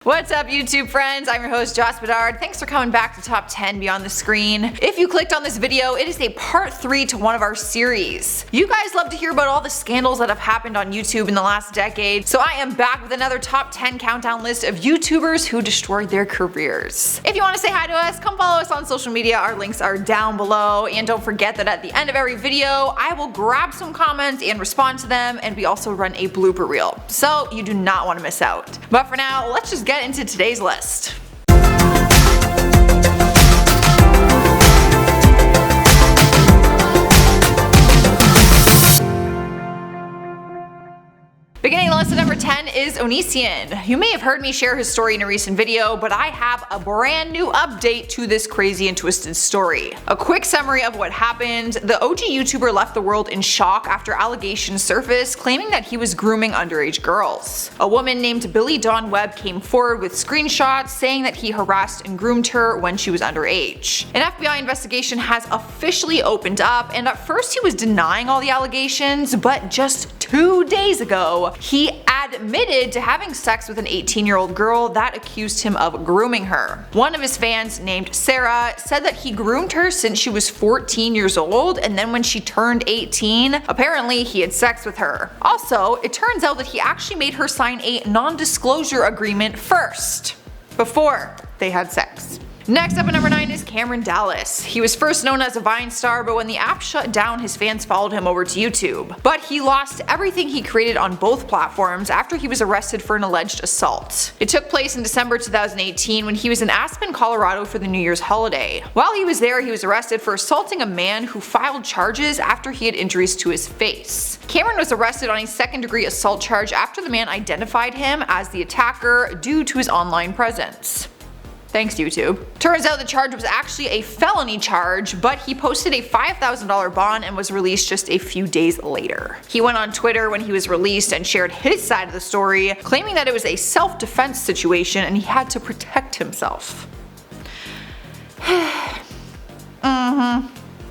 What's up YouTube friends, I'm your host Joss Bedard. Thanks for coming back to Top 10 Beyond the Screen. If you clicked on this video, it is a part 3 to one of our series. You guys love to hear about all the scandals that have happened on YouTube in the last decade, so I am back with another top 10 countdown list of YouTubers who destroyed their careers. If you want to say hi to us, come follow us on social media, our links are down below, and don't forget that at the end of every video, I will grab some comments and respond to them, and we also run a blooper reel, so you do not want to miss out. But for now, let's just get into today's list. Beginning the list at number 10 is Onision. You may have heard me share his story in a recent video, but I have a brand new update to this crazy and twisted story. A quick summary of what happened: the OG YouTuber left the world in shock after allegations surfaced claiming that he was grooming underage girls. A woman named Billy Dawn Webb came forward with screenshots saying that he harassed and groomed her when she was underage. An FBI investigation has officially opened up, and at first he was denying all the allegations, but just 2 days ago, he admitted to having sex with an 18-year-old girl that accused him of grooming her. One of his fans, named Sarah, said that he groomed her since she was 14 years old, and then when she turned 18, apparently he had sex with her. Also, it turns out that he actually made her sign a non-disclosure agreement first, before they had sex. Next up at number 9 is Cameron Dallas. He was first known as a Vine star, but when the app shut down, his fans followed him over to YouTube. But he lost everything he created on both platforms after he was arrested for an alleged assault. It took place in December 2018 when he was in Aspen, Colorado for the New Year's holiday. While he was there, he was arrested for assaulting a man who filed charges after he had injuries to his face. Cameron was arrested on a second-degree assault charge after the man identified him as the attacker due to his online presence. Thanks, YouTube. Turns out the charge was actually a felony charge, but he posted a $5,000 bond and was released just a few days later. He went on Twitter when he was released and shared his side of the story, claiming that it was a self-defense situation and he had to protect himself.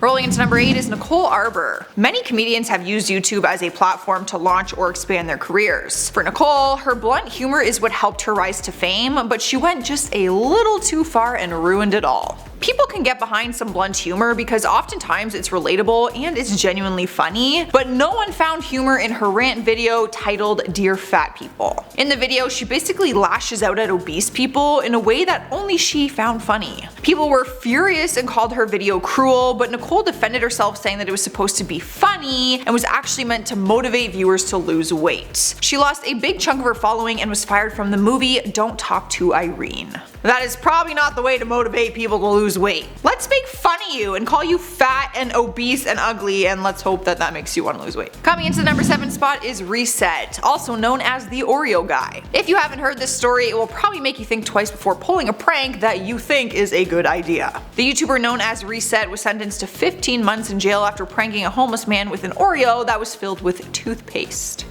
Rolling into number 8 is Nicole Arbour. Many comedians have used YouTube as a platform to launch or expand their careers. For Nicole, her blunt humor is what helped her rise to fame, but she went just a little too far and ruined it all. People can get behind some blunt humor because oftentimes it's relatable and it's genuinely funny, but no one found humor in her rant video titled Dear Fat People. In the video, she basically lashes out at obese people in a way that only she found funny. People were furious and called her video cruel, but Nicole defended herself, saying that it was supposed to be funny and was actually meant to motivate viewers to lose weight. She lost a big chunk of her following and was fired from the movie Don't Talk to Irene. That is probably not the way to motivate people to lose weight. Let's make fun of you and call you fat and obese and ugly, and let's hope that that makes you want to lose weight. Coming into the number 7 spot is Reset, also known as the Oreo guy. If you haven't heard this story, it will probably make you think twice before pulling a prank that you think is a good idea. The YouTuber known as Reset was sentenced to 15 months in jail after pranking a homeless man with an Oreo that was filled with toothpaste.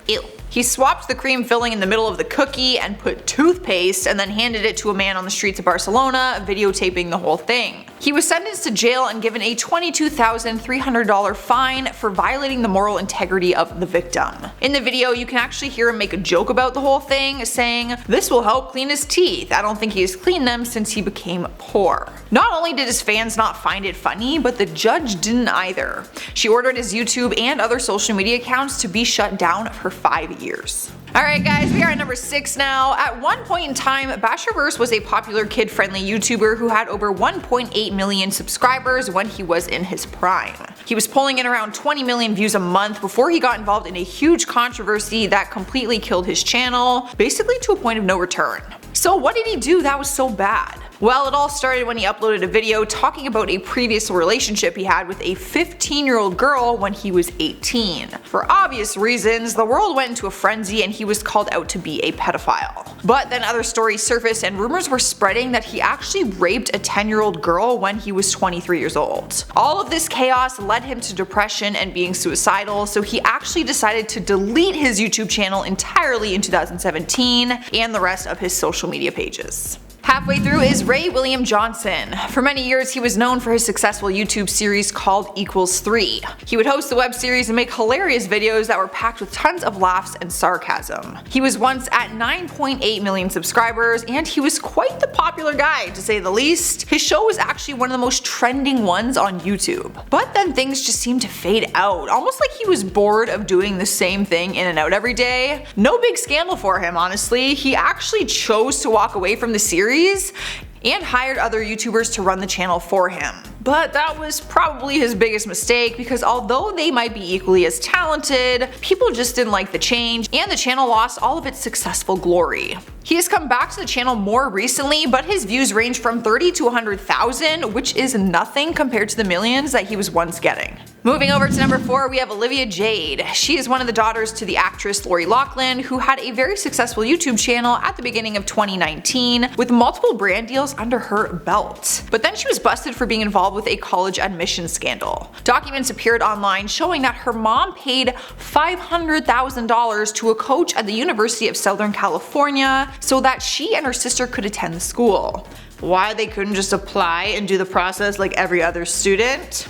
Ew. He swapped the cream filling in the middle of the cookie and put toothpaste and then handed it to a man on the streets of Barcelona, videotaping the whole thing. He was sentenced to jail and given a $22,300 fine for violating the moral integrity of the victim. In the video, you can actually hear him make a joke about the whole thing, saying, "This will help clean his teeth. I don't think he has cleaned them since he became poor." Not only did his fans not find it funny, but the judge didn't either. She ordered his YouTube and other social media accounts to be shut down for 5 years. Alright guys, we are at number 6 now. At one point in time, Bachelor Verse was a popular kid-friendly YouTuber who had over 1.8 million subscribers when he was in his prime. He was pulling in around 20 million views a month before he got involved in a huge controversy that completely killed his channel, basically to a point of no return. So what did he do that was so bad? Well, it all started when he uploaded a video talking about a previous relationship he had with a 15-year-old girl when he was 18. For obvious reasons, the world went into a frenzy and he was called out to be a pedophile. But then other stories surfaced and rumors were spreading that he actually raped a 10-year-old girl when he was 23 years old. All of this chaos led him to depression and being suicidal, so he actually decided to delete his YouTube channel entirely in 2017 and the rest of his social media pages. Halfway through is Ray William Johnson. For many years he was known for his successful YouTube series called Equals 3. He would host the web series and make hilarious videos that were packed with tons of laughs and sarcasm. He was once at 9.8 million subscribers and he was quite the popular guy, to say the least. His show was actually one of the most trending ones on YouTube. But then things just seemed to fade out, almost like he was bored of doing the same thing in and out every day. No big scandal for him, honestly. He actually chose to walk away from the series and hired other YouTubers to run the channel for him. But that was probably his biggest mistake, because although they might be equally as talented, people just didn't like the change and the channel lost all of its successful glory. He has come back to the channel more recently, but his views range from 30 to 100,000, which is nothing compared to the millions that he was once getting. Moving over to number 4, we have Olivia Jade. She is one of the daughters to the actress Lori Loughlin, who had a very successful YouTube channel at the beginning of 2019 with multiple brand deals under her belt. But then she was busted for being involved with a college admissions scandal. Documents appeared online showing that her mom paid $500,000 to a coach at the University of Southern California so that she and her sister could attend the school. Why they couldn't just apply and do the process like every other student?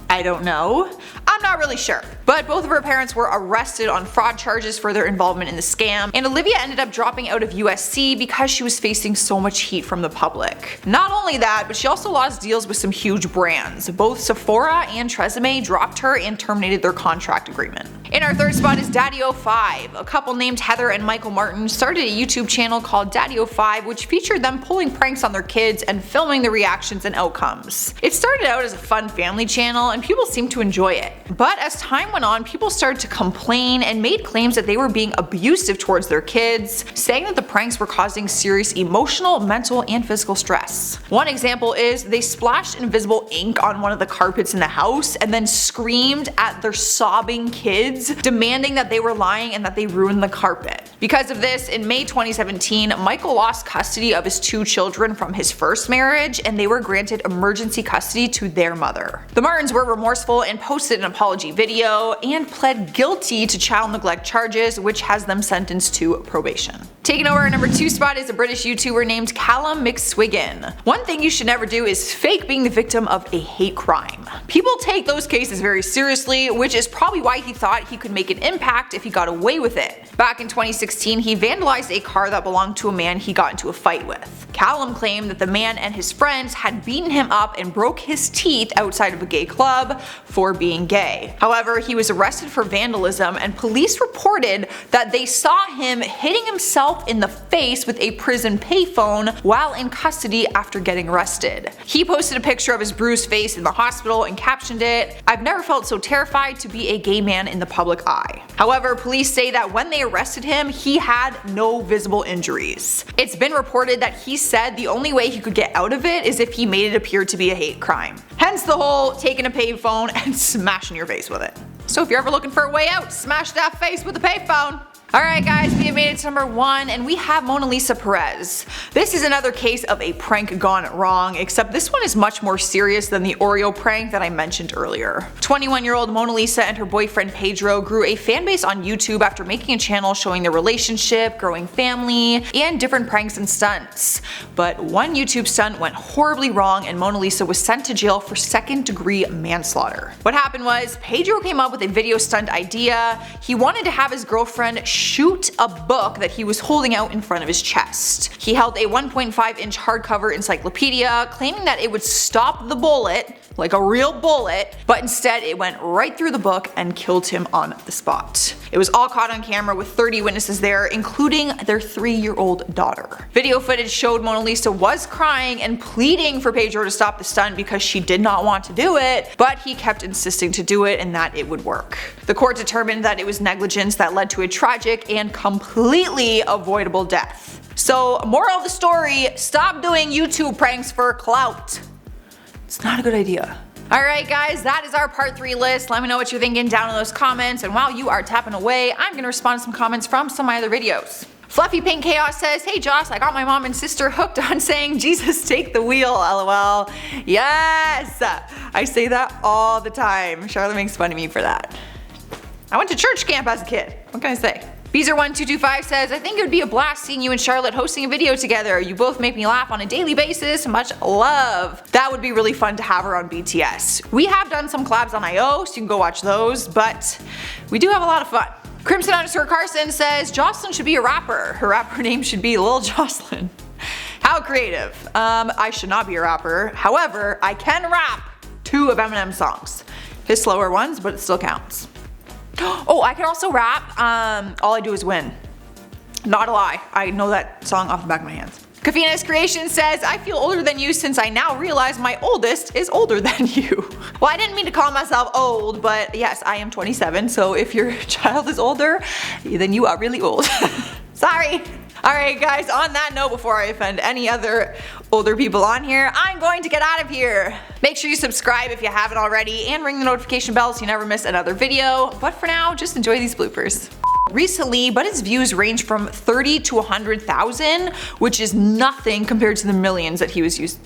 I don't know. I'm not really sure. But both of her parents were arrested on fraud charges for their involvement in the scam, and Olivia ended up dropping out of USC because she was facing so much heat from the public. Not only that, but she also lost deals with some huge brands. Both Sephora and Tresemme dropped her and terminated their contract agreement. In our third spot is Daddio V. A couple named Heather and Michael Martin started a YouTube channel called Daddio V, which featured them pulling pranks on their kids and filming the reactions and outcomes. It started out as a fun family channel and people seemed to enjoy it. But as time went on, people started to complain and made claims that they were being abusive towards their kids, saying that the pranks were causing serious emotional, mental, and physical stress. One example is they splashed invisible ink on one of the carpets in the house and then screamed at their sobbing kids, demanding that they were lying and that they ruined the carpet. Because of this, in May 2017, Michael lost custody of his 2 children from his first marriage, and they were granted emergency custody to their mother. The Martins were remorseful and posted an apology video and pled guilty to child neglect charges, which has them sentenced to probation. Taking over our number 2 spot is a British YouTuber named Callum McSwiggen. One thing you should never do is fake being the victim of a hate crime. People take those cases very seriously, which is probably why he thought he could make an impact if he got away with it. Back in 2016, he vandalized a car that belonged to a man he got into a fight with. Callum claimed that the man and his friends had beaten him up and broke his teeth outside of a gay club for being gay. However, he was arrested for vandalism, and police reported that they saw him hitting himself in the face with a prison payphone while in custody after getting arrested. He posted a picture of his bruised face in the hospital and captioned it, "I've never felt so terrified to be a gay man in the public eye." However, police say that when they arrested him, he had no visible injuries. It's been reported that he said the only way he could get out of it is if he made it appear to be a hate crime. Hence the whole taking a payphone and smashing your face with it. So if you're ever looking for a way out, smash that face with a payphone. Alright guys, we have made it to number 1 and we have Mona Lisa Perez. This is another case of a prank gone wrong, except this one is much more serious than the Oreo prank that I mentioned earlier. 21-year-old Mona Lisa and her boyfriend Pedro grew a fanbase on YouTube after making a channel showing their relationship, growing family, and different pranks and stunts. But one YouTube stunt went horribly wrong and Mona Lisa was sent to jail for second-degree manslaughter. What happened was, Pedro came up with a video stunt idea. He wanted to have his girlfriend shoot a book that he was holding out in front of his chest. He held a 1.5-inch hardcover encyclopedia, claiming that it would stop the bullet, like a real bullet, but instead it went right through the book and killed him on the spot. It was all caught on camera with 30 witnesses there, including their 3-year-old daughter. Video footage showed Mona Lisa was crying and pleading for Pedro to stop the stunt because she did not want to do it, but he kept insisting to do it and that it would work. The court determined that it was negligence that led to a tragic and completely avoidable death. So, moral of the story, stop doing YouTube pranks for clout. It's not a good idea. Alright guys, that is our part 3 list. Let me know what you're thinking down in those comments, and while you are tapping away, I'm gonna respond to some comments from some of my other videos. Fluffy Pink Chaos says, "Hey Joss, I got my mom and sister hooked on saying Jesus take the wheel, lol." Yes! I say that all the time. Charlotte makes fun of me for that. I went to church camp as a kid. What can I say? Beezer1225 says, I think it would be a blast seeing you and Charlotte hosting a video together. You both make me laugh on a daily basis. Much love. That would be really fun to have her on BTS. We have done some collabs on IO, so you can go watch those, but we do have a lot of fun. Crimson_Carson says, Jocelyn should be a rapper. Her rapper name should be Lil Jocelyn. How creative. I should not be a rapper. However, I can rap 2 of Eminem's songs. His slower ones, but it still counts. Oh, I can also rap All I Do Is Win. Not a lie. I know that song off the back of my hands. Kafina's Creation says, I feel older than you since I now realize my oldest is older than you. Well, I didn't mean to call myself old, but yes, I am 27, so if your child is older, then you are really old. Sorry. Alright guys, on that note, before I offend any other older people on here, I'm going to get out of here. Make sure you subscribe if you haven't already and ring the notification bell so you never miss another video. But for now, just enjoy these bloopers. Recently, Buddy's views range from 30 to 100,000, which is nothing compared to the millions that he was used.